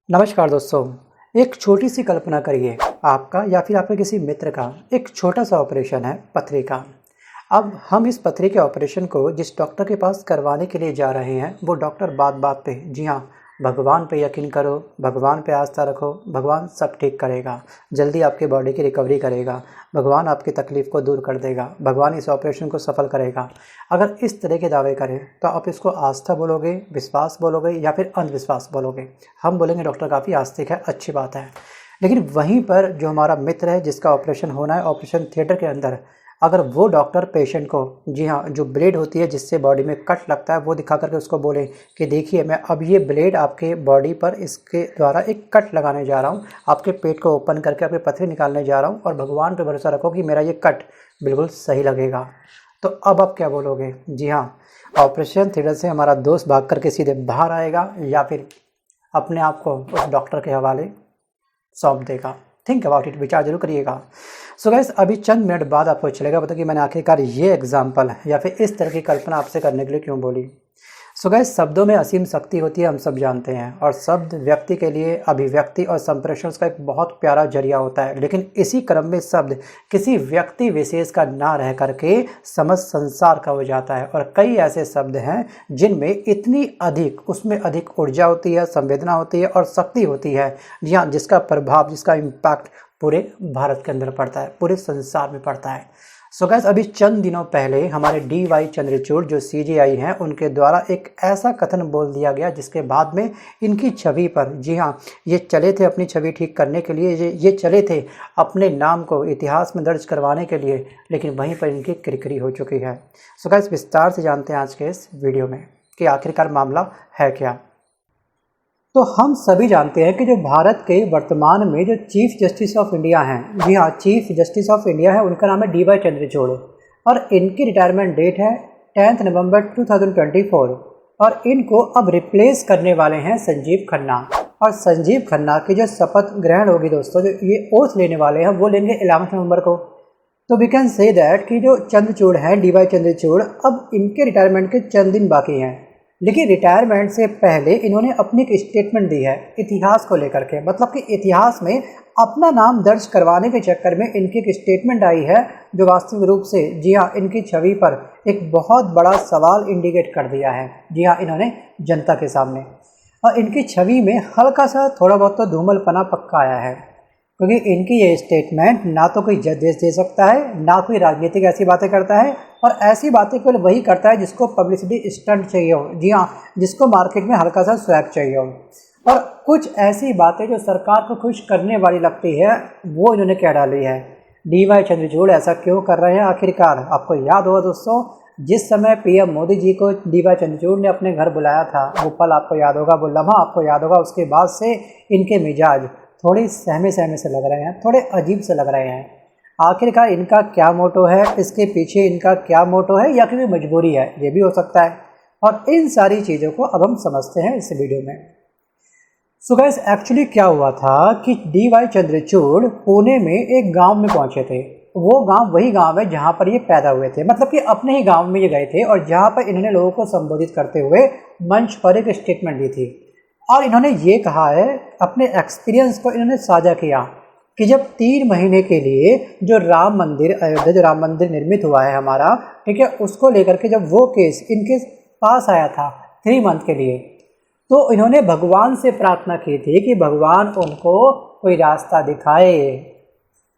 नमस्कार दोस्तों। एक छोटी सी कल्पना करिए, आपका या फिर आपके किसी मित्र का एक छोटा सा ऑपरेशन है पथरी का। अब हम इस पथरी के ऑपरेशन को जिस डॉक्टर के पास करवाने के लिए जा रहे हैं, वो डॉक्टर बात बात पे, जी हाँ, भगवान पे यकीन करो, भगवान पे आस्था रखो, भगवान सब ठीक करेगा, जल्दी आपके बॉडी की रिकवरी करेगा, भगवान आपकी तकलीफ़ को दूर कर देगा, भगवान इस ऑपरेशन को सफल करेगा। अगर इस तरह के दावे करें तो आप इसको आस्था बोलोगे, विश्वास बोलोगे या फिर अंधविश्वास बोलोगे? हम बोलेंगे डॉक्टर काफ़ी आस्तिक है, अच्छी बात है। लेकिन वहीं पर जो हमारा मित्र है जिसका ऑपरेशन होना है ऑपरेशन थिएटर के अंदर, अगर वो डॉक्टर पेशेंट को, जी हाँ, जो ब्लेड होती है जिससे बॉडी में कट लगता है, वो दिखा करके उसको बोले कि देखिए मैं अब ये ब्लेड आपके बॉडी पर इसके द्वारा एक कट लगाने जा रहा हूँ, आपके पेट को ओपन करके आपके पथरी निकालने जा रहा हूँ और भगवान पे भरोसा रखो कि मेरा ये कट बिल्कुल सही लगेगा। तो अब आप क्या बोलोगे? जी हाँ, ऑपरेशन थिएटर से हमारा दोस्त भाग करके सीधे बाहर आएगा या फिर अपने आप को उस डॉक्टर के हवाले सौंप देगा? थिंक अबाउट इट, विचार जरूर करिएगा। सो गाइस, अभी चंद मिनट बाद आपको चलेगा पता कि मैंने आखिरकार ये एग्जाम्पल या फिर इस तरह की कल्पना आपसे करने के लिए क्यों बोली। सो गाइस, शब्दों में असीम शक्ति होती है, हम सब जानते हैं, और शब्द व्यक्ति के लिए अभिव्यक्ति और संप्रेषण का एक बहुत प्यारा जरिया होता है। लेकिन इसी क्रम में शब्द किसी व्यक्ति विशेष का ना रह करके समस्त संसार का हो जाता है। और कई ऐसे शब्द हैं जिनमें इतनी अधिक, उसमें अधिक ऊर्जा होती है, संवेदना होती है और शक्ति होती है, जी हाँ, जिसका प्रभाव, जिसका इम्पैक्ट पूरे भारत के अंदर पड़ता है, पूरे संसार में पड़ता है। सो गाइस, अभी चंद दिनों पहले हमारे DY चंद्रचूड़ जो CJI हैं, उनके द्वारा एक ऐसा कथन बोल दिया गया जिसके बाद में इनकी छवि पर, जी हाँ, ये चले थे अपनी छवि ठीक करने के लिए, ये चले थे अपने नाम को इतिहास में दर्ज करवाने के लिए, लेकिन वहीं पर इनकी किरकिरी हो चुकी है। सो गाइस, विस्तार से जानते हैं आज के इस वीडियो में कि आखिरकार मामला है क्या। तो हम सभी जानते हैं कि जो भारत के वर्तमान में जो चीफ जस्टिस ऑफ इंडिया हैं, जी हाँ, चीफ जस्टिस ऑफ इंडिया है, उनका नाम है DY चंद्रचूड़ और इनकी रिटायरमेंट डेट है 10 नवंबर 2024 और इनको अब रिप्लेस करने वाले हैं संजीव खन्ना। और संजीव खन्ना की जो शपथ ग्रहण होगी दोस्तों, जो ये ओथ लेने वाले हैं, वो लेंगे 11 नवंबर को। तो वी कैन से दैट कि जो चंद्रचूड़ हैं, DY चंद्रचूड़, अब इनके रिटायरमेंट के चंद दिन बाकी हैं। लेकिन रिटायरमेंट से पहले इन्होंने अपनी एक स्टेटमेंट दी है इतिहास को लेकर के, मतलब कि इतिहास में अपना नाम दर्ज करवाने के चक्कर में इनकी एक स्टेटमेंट आई है जो वास्तविक रूप से, जी हाँ, इनकी छवि पर एक बहुत बड़ा सवाल इंडिकेट कर दिया है, जी हाँ, इन्होंने जनता के सामने। और इनकी छवि में हल्का सा थोड़ा बहुत तो धूमलपना पक्का आया है, क्योंकि इनकी ये स्टेटमेंट ना तो कोई जजेस दे सकता है, ना कोई राजनीतिक ऐसी बातें करता है, और ऐसी बातें केवल वही करता है जिसको पब्लिसिटी स्टंट चाहिए हो, जी हाँ, जिसको मार्केट में हल्का सा स्वैग चाहिए हो। और कुछ ऐसी बातें जो सरकार को खुश करने वाली लगती है, वो इन्होंने कह डाली है। DY चंद्रचूड़ ऐसा क्यों कर रहे हैं आखिरकार? आपको याद होगा दोस्तों, जिस समय PM मोदी जी को DY चंद्रचूड़ ने अपने घर बुलाया था, वो पल आपको याद होगा, वो लम्हा आपको याद होगा। उसके बाद से इनके मिजाज थोड़े सहमे सहमे से लग रहे हैं, थोड़े अजीब से लग रहे हैं। आखिरकार इनका क्या मोटो है, इसके पीछे इनका क्या मोटो है, या फिर मजबूरी है, ये भी हो सकता है। और इन सारी चीज़ों को अब हम समझते हैं इस वीडियो में। सो गाइस, एक्चुअली क्या हुआ था कि DY चंद्रचूड़ पुणे में एक गांव में पहुंचे थे। वो गांव वही गांव है जहां पर ये पैदा हुए थे, मतलब कि अपने ही गांव में ये गए थे, और जहां पर इन्होंने लोगों को संबोधित करते हुए मंच पर एक स्टेटमेंट दी थी। और इन्होंने ये कहा है, अपने एक्सपीरियंस को इन्होंने साझा किया कि जब 3 महीने के लिए जो राम मंदिर, अयोध्या जो राम मंदिर निर्मित हुआ है हमारा, ठीक है, उसको लेकर के जब वो केस इनके पास आया था 3 मंथ के लिए, तो इन्होंने भगवान से प्रार्थना की थी कि भगवान उनको कोई रास्ता दिखाए।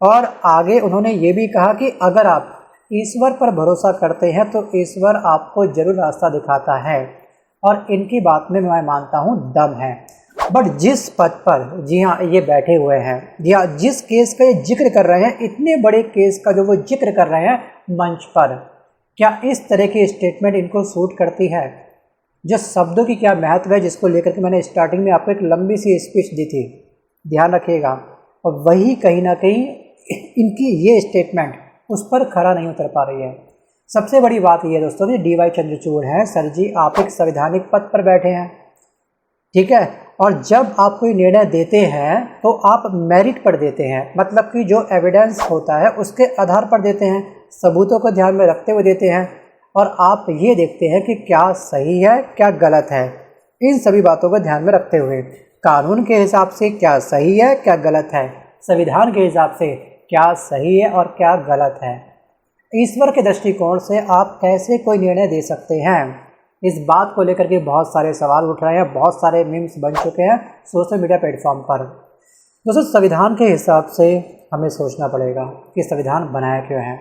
और आगे उन्होंने ये भी कहा कि अगर आप ईश्वर पर भरोसा करते हैं तो ईश्वर आपको जरूर रास्ता दिखाता है। और इनकी बात में मैं मानता हूँ दम है। बट जिस पद पर, जी हाँ, ये बैठे हुए हैं, जी हाँ, जिस केस का ये जिक्र कर रहे हैं, इतने बड़े केस का जो वो जिक्र कर रहे हैं मंच पर, क्या इस तरह की स्टेटमेंट इनको सूट करती है? जो शब्दों की क्या महत्व है, जिसको लेकर के मैंने स्टार्टिंग में आपको एक लंबी सी स्पीच दी थी, ध्यान रखिएगा। और वही कहीं ना कहीं इनकी ये स्टेटमेंट उस पर खरा नहीं उतर पा रही है। सबसे बड़ी बात यह है दोस्तों कि DY चंद्रचूड़ हैं, सर जी, आप एक संवैधानिक पद पर बैठे हैं, ठीक है, और जब आप कोई निर्णय देते हैं तो आप मेरिट पर देते हैं, मतलब कि जो एविडेंस होता है उसके आधार पर देते हैं, सबूतों को ध्यान में रखते हुए देते हैं, और आप ये देखते हैं कि क्या सही है क्या गलत है, इन सभी बातों को ध्यान में रखते हुए। कानून के हिसाब से क्या सही है क्या गलत है, संविधान के हिसाब से क्या सही है और क्या गलत है, ईश्वर के दृष्टिकोण से आप कैसे कोई निर्णय दे सकते हैं, इस बात को लेकर के बहुत सारे सवाल उठ रहे हैं, बहुत सारे मीम्स बन चुके हैं सोशल मीडिया प्लेटफॉर्म पर। दोस्तों, संविधान के हिसाब से हमें सोचना पड़ेगा कि संविधान बनाया क्यों है।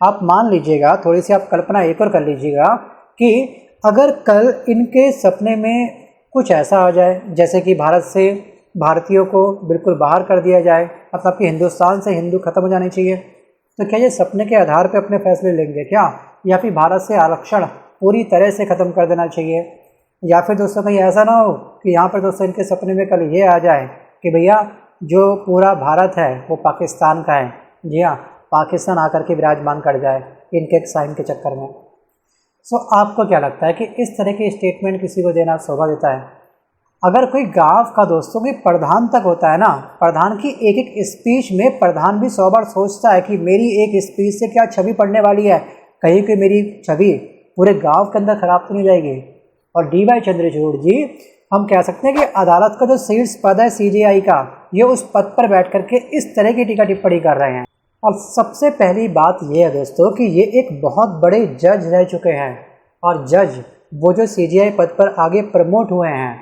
आप मान लीजिएगा, थोड़ी सी आप कल्पना एक और कर लीजिएगा कि अगर कल इनके सपने में कुछ ऐसा आ जाए जैसे कि भारत से भारतीयों को बिल्कुल बाहर कर दिया जाए, मतलब कि हिंदुस्तान से हिंदू खत्म हो जाने चाहिए, तो क्या ये सपने के आधार पर अपने फैसले लेंगे क्या? या फिर भारत से आरक्षण पूरी तरह से ख़त्म कर देना चाहिए? या फिर दोस्तों कहीं ऐसा ना हो कि यहाँ पर दोस्तों इनके सपने में कल ये आ जाए कि भैया जो पूरा भारत है वो पाकिस्तान का है। जी हाँ, पाकिस्तान आकर के विराजमान कर जाए इनके एक साइन के चक्कर में। सो आपको क्या लगता है कि इस तरह की स्टेटमेंट किसी को देना शोभा देता है? अगर कोई गांव का दोस्तों की प्रधान तक होता है ना, प्रधान की एक एक स्पीच में प्रधान भी 100 बार सोचता है कि मेरी एक स्पीच से क्या छवि पड़ने वाली है, कहीं कि मेरी छवि पूरे गांव के अंदर खराब तो नहीं जाएगी। और डी.वाई. चंद्रचूड़ जी, हम कह सकते हैं कि अदालत का जो शीर्ष पद है CJI का, ये उस पद पर बैठ करके इस तरह की टीका टिप्पणी कर रहे हैं। और सबसे पहली बात यह है दोस्तों कि ये एक बहुत बड़े जज रह चुके हैं, और जज वो जो CJI पद पर आगे प्रमोट हुए हैं,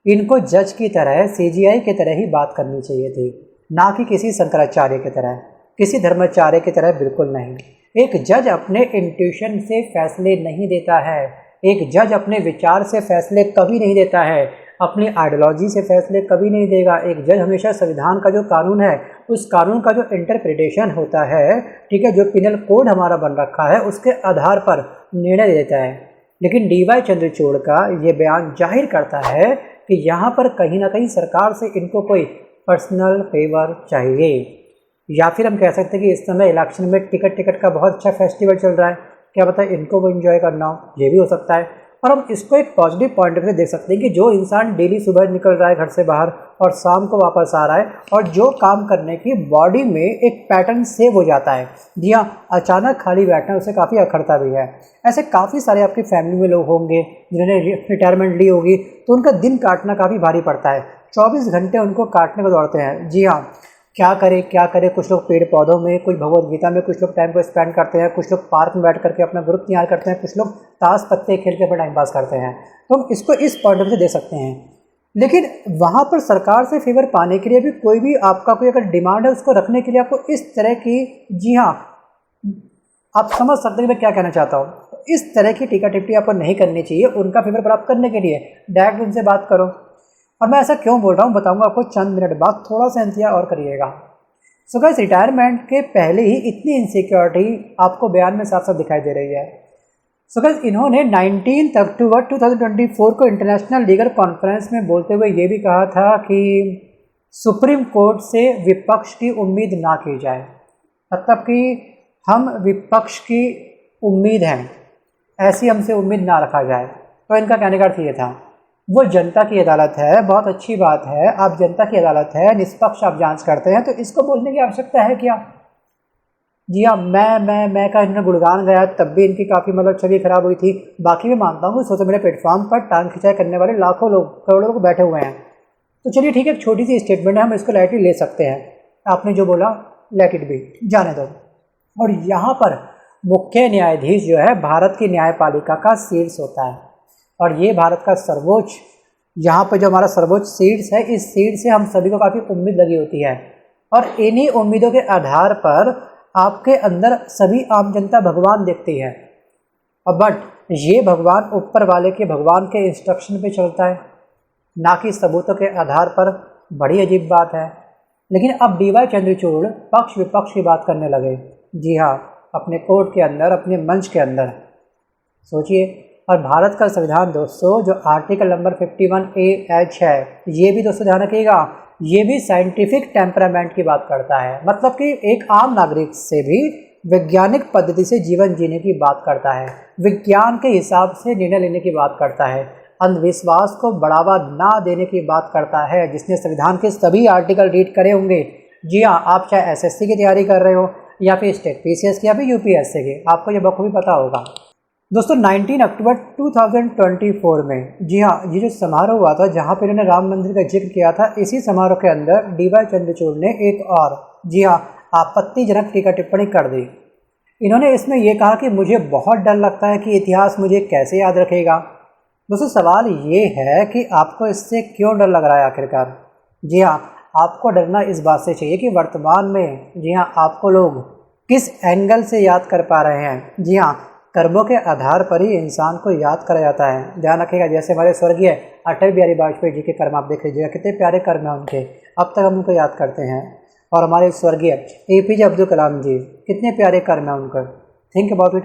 इनको जज की तरह CJI की तरह ही बात करनी चाहिए थी, ना कि किसी शंकराचार्य की तरह, किसी धर्माचार्य की तरह, बिल्कुल नहीं। एक जज अपने इंट्यूशन से फैसले नहीं देता है, एक जज अपने विचार से फैसले कभी नहीं देता है, अपनी आइडियोलॉजी से फैसले कभी नहीं देगा। एक जज हमेशा संविधान का जो कानून है, उस कानून का जो इंटरप्रिटेशन होता है, ठीक है, जो पिनल कोड हमारा बन रखा है, उसके आधार पर निर्णय देता है। लेकिन डी.वाई. चंद्रचूड़ का ये बयान जाहिर करता है कि यहाँ पर कहीं ना कहीं सरकार से इनको कोई पर्सनल फेवर चाहिए, या फिर हम कह सकते हैं कि इस समय इलेक्शन में टिकट का बहुत अच्छा फेस्टिवल चल रहा है, क्या पता इनको वो एंजॉय करना हो, ये भी हो सकता है। और हम इसको एक पॉजिटिव पॉइंट से देख सकते हैं कि जो इंसान डेली सुबह निकल रहा है घर से बाहर और शाम को वापस आ रहा है, और जो काम करने की बॉडी में एक पैटर्न सेव हो जाता है, जी हाँ, अचानक खाली बैठना उसे काफ़ी अखरता भी है। ऐसे काफ़ी सारे आपकी फैमिली में लोग होंगे जिन्होंने रिटायरमेंट ली होगी, तो उनका दिन काटना काफ़ी भारी पड़ता है, 24 घंटे उनको काटने को दौड़ते हैं। जी हाँ, क्या करे, कुछ लोग पेड़ पौधों में, कुछ भगवद गीता में, कुछ लोग टाइम को स्पेंड करते हैं, कुछ लोग पार्क में बैठ करके अपना ग्रुप तैयार करते हैं, कुछ लोग ताश पत्ते खेल के अपना टाइम पास करते हैं। तो हम इसको इस पॉइंट ऑफ व्यू से देख सकते हैं। लेकिन वहाँ पर सरकार से फेवर पाने के लिए भी कोई भी आपका कोई अगर डिमांड है, उसको रखने के लिए आपको इस तरह की, जी हाँ, आप समझ सकते हैं मैं क्या कहना चाहता हूँ, इस तरह की टीका टिप्पणी आपको नहीं करनी चाहिए। उनका फेवर प्राप्त करने के लिए डायरेक्ट उनसे बात करो। और मैं ऐसा क्यों बोल रहा हूँ बताऊंगा आपको चंद मिनट बाद, थोड़ा सा इंतजार और करिएगा। सो गाइस, रिटायरमेंट के पहले ही इतनी इनसिक्योरिटी आपको बयान में साफ साफ दिखाई दे रही है। सो गाइस, इन्होंने 19 अक्टूबर 2024 को इंटरनेशनल लीगल कॉन्फ्रेंस में बोलते हुए ये भी कहा था कि सुप्रीम कोर्ट से विपक्ष की उम्मीद ना की जाए, मतलब कि हम विपक्ष की उम्मीद हैं, ऐसी हमसे उम्मीद ना रखा जाए। तो इनका कहने का अर्थ ये था, वो जनता की अदालत है, बहुत अच्छी बात है, आप जनता की अदालत है, निष्पक्ष आप जांच करते हैं, तो इसको बोलने की आवश्यकता है क्या? जी हाँ, मैं का इन्होंने गुणगान गाया, तब भी इनकी काफ़ी मतलब छवि खराब हुई थी। बाकी मैं मानता हूँ सोशल मीडिया प्लेटफॉर्म पर टांग खिंचाई करने वाले लाखों लोग, करोड़ों लोग बैठे हुए हैं। तो चलिए ठीक है, एक छोटी सी स्टेटमेंट है, हम इसको लाइटली ले सकते हैं। आपने जो बोला लेट इट बी, जाने दो। और यहाँ पर मुख्य न्यायाधीश जो है भारत की न्यायपालिका का शीर्ष होता है, और ये भारत का सर्वोच्च, यहाँ पर जो हमारा सर्वोच्च शीर्ष है, इस शीर्ष से हम सभी को काफ़ी उम्मीद लगी होती है। और इन्हीं उम्मीदों के आधार पर आपके अंदर सभी आम जनता भगवान देखती है, और बट ये भगवान ऊपर वाले के भगवान के इंस्ट्रक्शन पे चलता है, ना कि सबूतों के आधार पर। बड़ी अजीब बात है। लेकिन अब डी.वाई. चंद्रचूड़ पक्ष विपक्ष की बात करने लगे। जी हाँ, अपने कोर्ट के अंदर, अपने मंच के अंदर। सोचिए, और भारत का संविधान दोस्तों जो आर्टिकल नंबर 51A(H) है, ये भी दोस्तों ध्यान रखिएगा, ये भी साइंटिफिक टेम्परामेंट की बात करता है, मतलब कि एक आम नागरिक से भी वैज्ञानिक पद्धति से जीवन जीने की बात करता है, विज्ञान के हिसाब से निर्णय लेने की बात करता है, अंधविश्वास को बढ़ावा ना देने की बात करता है। जिसने संविधान के सभी आर्टिकल रीड करे होंगे, जी हाँ, आप चाहे SSC की तैयारी कर रहे हो या फिर स्टेट PCS की या फिर UPSC की, आपको ये बखूबी पता होगा। दोस्तों 19 अक्टूबर 2024 में, जी हाँ, ये जो समारोह हुआ था जहाँ पे इन्होंने राम मंदिर का जिक्र किया था, इसी समारोह के अंदर डीवाई चंद्रचूड़ ने एक और, जी हाँ, आपत्तिजनक टीका टिप्पणी कर दी। इन्होंने इसमें यह कहा कि मुझे बहुत डर लगता है कि इतिहास मुझे कैसे याद रखेगा। दोस्तों सवाल ये है कि आपको इससे क्यों डर लग रहा है आखिरकार। जी हाँ, आपको डरना इस बात से चाहिए कि वर्तमान में, जी हाँ, आपको लोग किस एंगल से याद कर पा रहे हैं। जी हाँ, कर्मों के आधार पर ही इंसान को याद करा जाता है। ध्यान रखिएगा, जैसे हमारे स्वर्गीय अटल बिहारी वाजपेयी जी के कर्म आप देख लीजिएगा, कितने प्यारे कर्म हैं उनके, अब तक हम उनको याद करते हैं। और हमारे स्वर्गीय एपीजे अब्दुल कलाम जी, कितने प्यारे कर्म हैं उनका, थिंक अबाउट इट।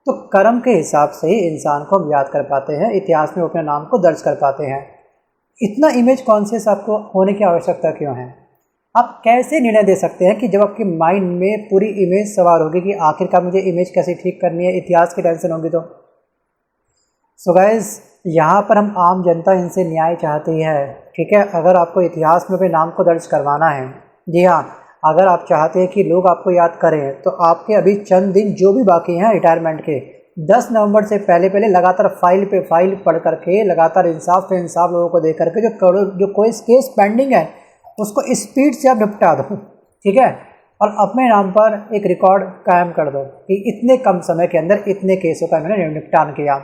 तो कर्म के हिसाब से ही इंसान को हम याद कर पाते हैं, इतिहास में अपने नाम को दर्ज कर पाते हैं। इतना इमेज कॉन्शियस आपको होने की आवश्यकता क्यों है? आप कैसे निर्णय दे सकते हैं कि जब आपके माइंड में पूरी इमेज सवार होगी कि आखिरकार मुझे इमेज कैसे ठीक करनी है, इतिहास की टेंशन होगी तो। सो गाइस, यहाँ पर हम आम जनता इनसे न्याय चाहती है, ठीक है। अगर आपको इतिहास में अपने नाम को दर्ज करवाना है, जी हाँ, अगर आप चाहते हैं कि लोग आपको याद करें, तो आपके अभी चंद दिन जो भी बाकी हैं रिटायरमेंट के, 10 नवंबर से पहले पहले लगातार फाइल पे फाइल पढ़ करके, लगातार इंसाफ पे इंसाफ लोगों को दे करके, जो कोई केस पेंडिंग है उसको स्पीड से आप निपटा दो, ठीक है। और अपने नाम पर एक रिकॉर्ड कायम कर दो कि इतने कम समय के अंदर इतने केसों का मैंने निपटान किया,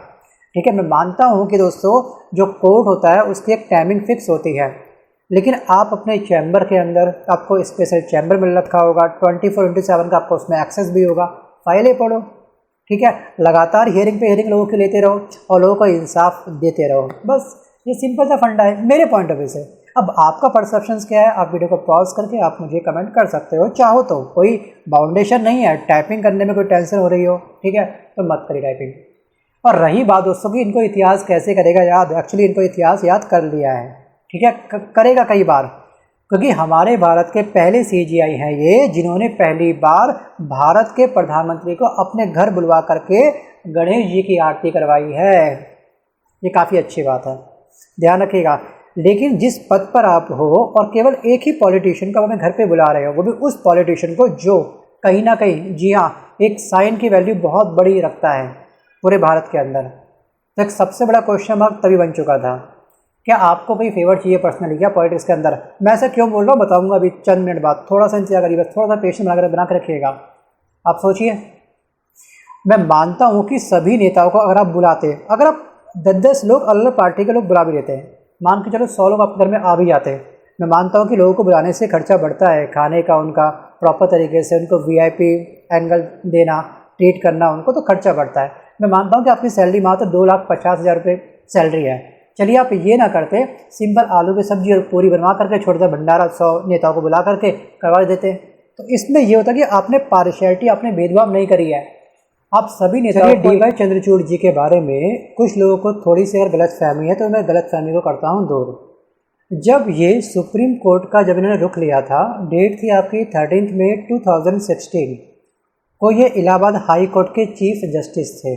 ठीक है। मैं मानता हूँ कि दोस्तों जो कोर्ट होता है उसकी एक टाइमिंग फिक्स होती है, लेकिन आप अपने चैम्बर के अंदर, आपको स्पेशल चैम्बर मिल रखा होगा, 24/7 का आपको उसमें एक्सेस भी होगा, फाइलें पढ़ो, ठीक है। लगातार हियरिंग पे हियरिंग लोगों की लेते रहो और लोगों को इंसाफ देते रहो, बस ये सिंपल सा फंडा है मेरे पॉइंट ऑफ व्यू से। अब आपका परसेप्शंस क्या है, आप वीडियो को पॉज करके आप मुझे कमेंट कर सकते हो, चाहो तो। कोई बाउंडेशन नहीं है, टाइपिंग करने में कोई टेंशन हो रही हो, ठीक है, तो मत करिए टाइपिंग। और रही बात दोस्तों की इनको इतिहास कैसे करेगा याद, एक्चुअली इनको इतिहास याद कर लिया है, ठीक है, करेगा कई बार, क्योंकि हमारे भारत के पहले सीजीआई हैं ये, जिन्होंने पहली बार भारत के प्रधानमंत्री को अपने घर बुलवा करके गणेश जी की आरती करवाई है। ये काफ़ी अच्छी बात है, ध्यान रखिएगा। लेकिन जिस पद पर आप हो और केवल एक ही पॉलिटिशियन को अपने घर पे बुला रहे हो, वो भी उस पॉलिटिशियन को जो कहीं ना कहीं, जी हाँ, एक साइन की वैल्यू बहुत बड़ी रखता है पूरे भारत के अंदर, तो एक सबसे बड़ा क्वेश्चन मार्क तभी बन चुका था। क्या आपको कोई फेवर चाहिए पर्सनली क्या पॉलिटिक्स के अंदर? मैं ऐसा क्यों बोल रहा हूँ बताऊंगा अभी चंद मिनट बाद, थोड़ा सा इंतजार करिए, बस थोड़ा सा पेशेंस बना के रखिएगा। आप सोचिए, मैं मानता हूँ कि सभी नेताओं को अगर आप बुलाते, अगर आप 10-10 लोग अलग अलग पार्टी के लोग बुला भी लेते हैं, मान के चलो 100 लोग आपके घर में आ भी जाते हैं, मैं मानता हूँ कि लोगों को बुलाने से खर्चा बढ़ता है, खाने का उनका प्रॉपर तरीके से उनको वीआईपी एंगल देना, ट्रीट करना, उनको तो खर्चा बढ़ता है। मैं मानता हूँ कि आपकी सैलरी मात्र 2,50,000 रुपये सैलरी है, चलिए आप ये ना करते, सिंपल आलू की सब्जी और पूरी बनवा करके छोटा सा भंडारा 100 नेताओं को बुला करके करवा देते। तो इसमें ये होता कि आपने पार्शियलिटी, आपने भेदभाव नहीं करी है, आप सभी नेताओं। डीवाई चंद्रचूड़ जी के बारे में कुछ लोगों को थोड़ी सी अगर गलत फहमी है, तो मैं गलत फहमी को करता हूँ दूर। जब ये सुप्रीम कोर्ट का जब इन्होंने रुख लिया था, डेट थी आपकी 13 मई 2016 को, ये इलाहाबाद हाई कोर्ट के चीफ जस्टिस थे,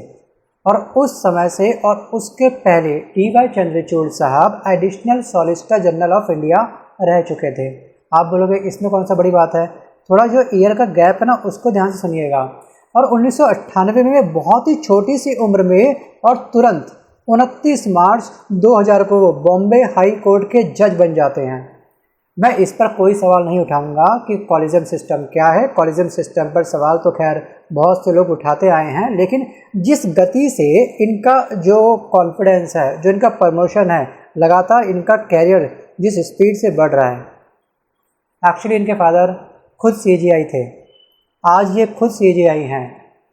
और उस समय से और उसके पहले डीवाई चंद्रचूड़ साहब additional solicitor general of India रह चुके थे। आप बोलोगे इसमें कौन सा बड़ी बात है, थोड़ा जो ईयर का गैप है ना उसको ध्यान से सुनिएगा। और 1998 में बहुत ही छोटी सी उम्र में और तुरंत 29 मार्च 2000 को वो बॉम्बे हाई कोर्ट के जज बन जाते हैं। मैं इस पर कोई सवाल नहीं उठाऊंगा कि कॉलिजम सिस्टम क्या है, कॉलिजम सिस्टम पर सवाल तो खैर बहुत से लोग उठाते आए हैं, लेकिन जिस गति से इनका जो कॉन्फिडेंस है, जो इनका प्रमोशन है, लगातार इनका कैरियर जिस स्पीड से बढ़ रहा है, एक्चुअली इनके फादर खुद सीजीआई थे, आज ये खुद सीजीआई हैं,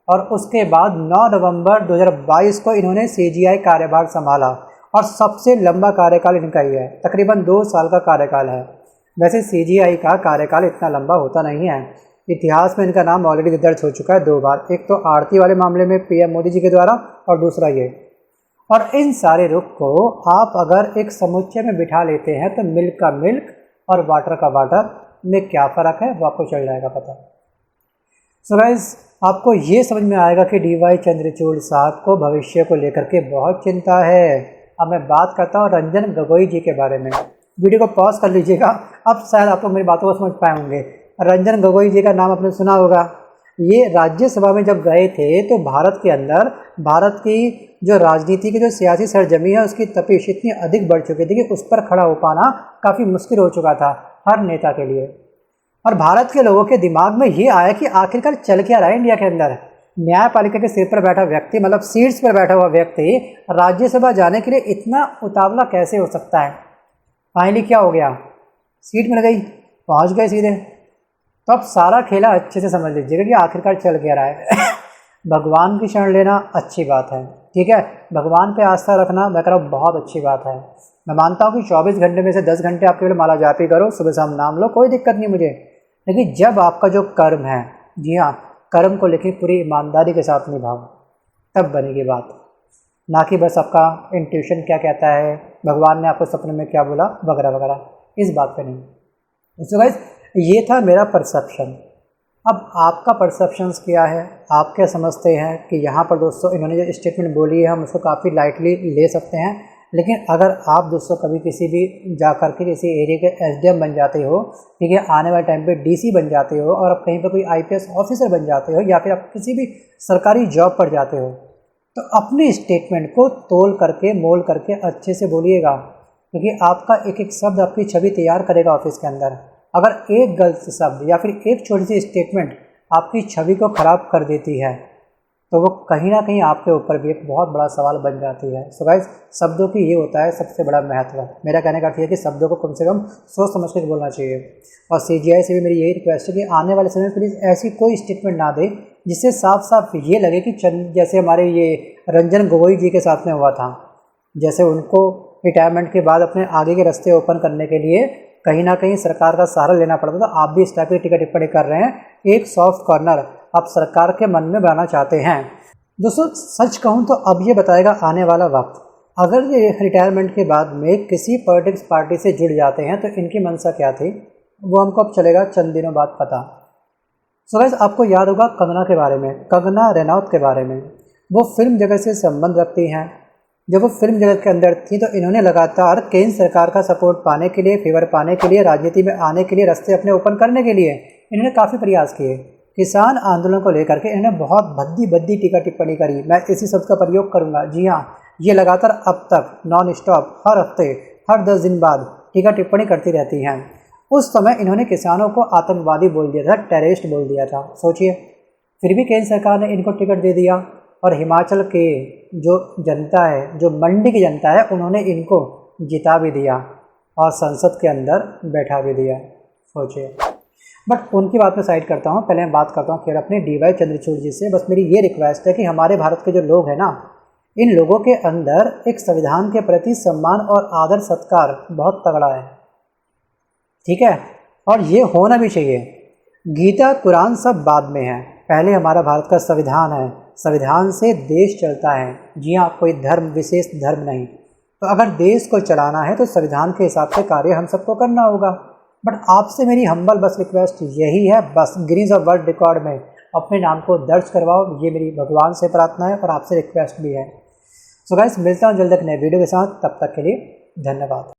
और उसके बाद 9 नवंबर 2022 को इन्होंने सीजीआई कार्यभार संभाला, और सबसे लंबा कार्यकाल इनका ही है, तकरीबन 2 साल का कार्यकाल है। वैसे सीजीआई का कार्यकाल इतना लंबा होता नहीं है, इतिहास में इनका नाम ऑलरेडी दर्ज हो चुका है 2 बार, एक तो आरती वाले मामले में पीएम मोदी जी के द्वारा, और दूसरा ये। और इन सारे रुख को आप अगर एक समुच्चय में बिठा लेते हैं तो मिल्क का मिल्क और वाटर का वाटर में क्या फ़र्क है वो आपको चल जाएगा पता। सो गाइस, आपको ये समझ में आएगा कि डीवाई चंद्रचूड़ साहब को भविष्य को लेकर के बहुत चिंता है। अब मैं बात करता हूँ रंजन गोगोई जी के बारे में। वीडियो को पॉज कर लीजिएगा, अब शायद आप लोग मेरी बातों को समझ पाए होंगे। रंजन गोगोई जी का नाम आपने सुना होगा, ये राज्यसभा में जब गए थे तो भारत के अंदर भारत की जो राजनीति की जो सियासी सरजमी है उसकी तपिश इतनी अधिक बढ़ चुकी थी कि उस पर खड़ा हो पाना काफ़ी मुश्किल हो चुका था हर नेता के लिए। और भारत के लोगों के दिमाग में ये आया कि आखिरकार चल क्या रहा है इंडिया के अंदर। न्यायपालिका के सिर पर बैठा व्यक्ति, मतलब सीट्स पर बैठा हुआ व्यक्ति, राज्यसभा जाने के लिए इतना उतावला कैसे हो सकता है। फाइनली क्या हो गया, सीट मिल गई, पहुंच गए सीधे। तो अब सारा खेला अच्छे से समझ लीजिएगा कि आखिरकार चल क्या रहा है। भगवान की शरण लेना अच्छी बात है, ठीक है, भगवान पे आस्था रखना मैं कह रहा हूँ बहुत अच्छी बात है। मैं मानता हूँ कि 24 घंटे में से 10 घंटे आप केवल माला जापी करो, सुबह शाम नाम लो, कोई दिक्कत नहीं मुझे। लेकिन जब आपका जो कर्म है, जी हाँ, कर्म को लेकर पूरी ईमानदारी के साथ निभाओ, तब बनेगी बात, ना कि बस आपका इंट्यूशन क्या कहता है, भगवान ने आपको सपने में क्या बोला वगैरह वगैरह, इस बात पे नहीं। सो गाइस, ये था मेरा परसेप्शन। अब आपका परसेप्शंस क्या है, आप क्या समझते हैं कि यहाँ पर दोस्तों इन्होंने जो स्टेटमेंट बोली है हम उसको काफ़ी लाइटली ले सकते हैं। लेकिन अगर आप दोस्तों कभी किसी भी जा कर के किसी एरिया के एसडीएम बन जाते हो, ठीक है, आने वाले टाइम पे डीसी बन जाते हो, और आप कहीं पर कोई आईपीएस ऑफिसर बन जाते हो, या फिर आप किसी भी सरकारी जॉब पर जाते हो, तो अपने स्टेटमेंट को तोल करके मोल करके अच्छे से बोलिएगा, क्योंकि आपका एक एक शब्द आपकी छवि तैयार करेगा ऑफिस के अंदर। अगर एक गलत शब्द या फिर एक छोटी सी स्टेटमेंट आपकी छवि को ख़राब कर देती है तो वो कहीं ना कहीं आपके ऊपर भी एक बहुत बड़ा सवाल बन जाती है। सो गाइस, शब्दों की ये होता है सबसे बड़ा महत्व। मेरा कहने का अर्थ है कि शब्दों को कम से कम सोच समझ कर बोलना चाहिए। और सीजीआई से भी मेरी यही रिक्वेस्ट है कि आने वाले समय में प्लीज़ ऐसी कोई स्टेटमेंट ना दे जिससे साफ साफ ये लगे कि जैसे हमारे ये रंजन गोगोई जी के साथ में हुआ था, जैसे उनको रिटायरमेंट के बाद अपने आगे के रास्ते ओपन करने के लिए कहीं ना कहीं सरकार का सहारा लेना पड़ता था। आप भी इस टाइप की टिकट टिप्पणी कर रहे हैं, एक सॉफ्ट कॉर्नर आप सरकार के मन में बनाना चाहते हैं। दोस्तों सच कहूँ तो अब ये बताएगा आने वाला वक्त, अगर ये रिटायरमेंट के बाद में किसी पॉलिटिक्स पार्टी से जुड़ जाते हैं तो इनकी मंशा क्या थी वो हमको अब चलेगा चंद दिनों बाद पता। सो गाइस, आपको याद होगा कंगना के बारे में, कंगना रनौत के बारे में, वो फिल्म जगत से संबंध रखती हैं। जब वो फिल्म जगत के अंदर थी तो इन्होंने लगातार केंद्र सरकार का सपोर्ट पाने के लिए, फेवर पाने के लिए, राजनीति में आने के लिए, रास्ते अपने ओपन करने के लिए इन्होंने काफ़ी प्रयास किए। किसान आंदोलन को लेकर के इन्होंने बहुत भद्दी टीका टिप्पणी करी, मैं इसी शब्द का प्रयोग करूंगा। जी हाँ, ये लगातार अब तक नॉन स्टॉप हर हफ्ते हर 10 दिन बाद टीका टिप्पणी करती रहती हैं। उस समय इन्होंने किसानों को आतंकवादी बोल दिया था, टेररिस्ट बोल दिया था, सोचिए। फिर भी केंद्र सरकार ने इनको टिकट दे दिया और हिमाचल के जो जनता है, जो मंडी की जनता है, उन्होंने इनको जिता भी दिया और संसद के अंदर बैठा भी दिया, सोचिए। बट उनकी बात में साइड करता हूँ, पहले मैं बात करता हूँ फिर अपने डीवाई चंद्रचूड़ जी से। बस मेरी ये रिक्वेस्ट है कि हमारे भारत के जो लोग हैं ना, इन लोगों के अंदर एक संविधान के प्रति सम्मान और आदर सत्कार बहुत तगड़ा है, ठीक है, और ये होना भी चाहिए। गीता कुरान सब बाद में है, पहले हमारा भारत का संविधान है, संविधान से देश चलता है। जी हाँ, कोई धर्म विशेष धर्म नहीं। तो अगर देश को चलाना है तो संविधान के हिसाब से कार्य हम सबको करना होगा। बट आपसे मेरी हम्बल बस रिक्वेस्ट यही है, बस गिनीज ऑफ वर्ल्ड रिकॉर्ड में अपने नाम को दर्ज करवाओ, ये मेरी भगवान से प्रार्थना है और आपसे रिक्वेस्ट भी है। सो गाइस, मिलता हूँ जल्द एक नए वीडियो के साथ, तब तक के लिए धन्यवाद।